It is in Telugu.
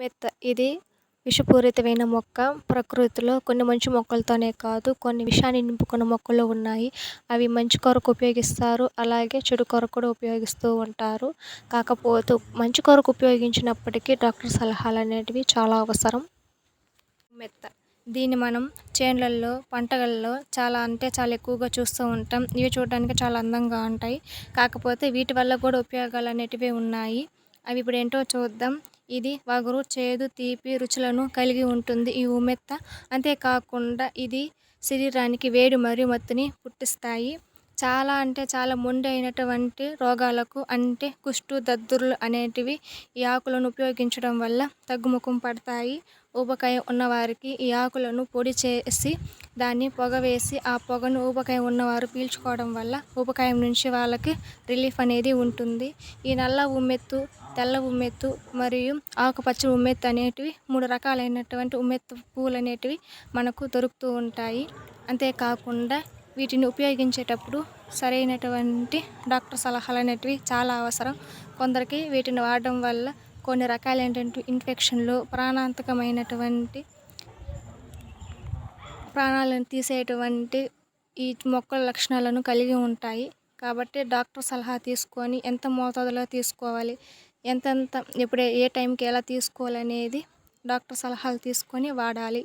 మెత్త ఇది విషపూరితమైన మొక్క. ప్రకృతిలో కొన్ని మంచి మొక్కలతోనే కాదు, కొన్ని విషాన్ని నింపుకున్న మొక్కలు ఉన్నాయి. అవి మంచి కొరకు ఉపయోగిస్తారు. అలాగే చెడు కొరకు కూడా ఉపయోగిస్తూ ఉంటారు. కాకపోతే మంచి కొరకు ఉపయోగించినప్పటికీ డాక్టర్ సలహాలనేటివి చాలా అవసరం. మెత్త దీన్ని మనం చేన్లల్లో, పంటలలో చాలా ఎక్కువగా చూస్తూ ఉంటాం. ఇవి చూడడానికి చాలా అందంగా ఉంటాయి. కాకపోతే వీటి వల్ల కూడా ఉపయోగాలు అనేటివి ఉన్నాయి. అవి ఇప్పుడు ఏంటో చూద్దాం. ఇది వగరు, చేదు, తీపి రుచులను కలిగి ఉంటుంది ఈ ఉమ్మెత్త. అంతేకాకుండా ఇది శరీరానికి వేడి మరియు మత్తుని పుట్టిస్తాయి. చాలా మొండైనటువంటి రోగాలకు అంటే కుష్టు, దద్దుర్లు అనేటివి ఈ ఆకులను ఉపయోగించడం వల్ల తగ్గుముఖం పడతాయి. ఊబకాయం ఉన్నవారికి ఈ ఆకులను పొడి చేసి దాన్ని పొగ వేసి ఆ పొగను ఊబకాయం ఉన్నవారు పీల్చుకోవడం వల్ల ఊబకాయం నుంచి వాళ్ళకి రిలీఫ్ అనేది ఉంటుంది. ఈ నల్ల ఉమ్మెత్తు, తెల్ల ఉమ్మెత్తు మరియు ఆకుపచ్చ ఉమ్మెత్తు అనేటివి 3 రకాలైనటువంటి ఉమ్మెత్తు పూలు అనేటివి మనకు దొరుకుతూ ఉంటాయి. అంతేకాకుండా వీటిని ఉపయోగించేటప్పుడు సరైనటువంటి డాక్టర్ సలహాలు అనేటివి చాలా అవసరం. కొందరికి వీటిని వాడడం వల్ల కొన్ని రకాలైనటువంటి ఇన్ఫెక్షన్లు, ప్రాణాలను తీసేటువంటి ఈ మొక్కల లక్షణాలను కలిగి ఉంటాయి. కాబట్టి డాక్టర్ సలహా తీసుకొని ఎంత మోతాదులో తీసుకోవాలి, ఎంతెంత ఎప్పుడు ఏ టైంకి ఎలా తీసుకోవాలనేది డాక్టర్ సలహాలు తీసుకొని వాడాలి.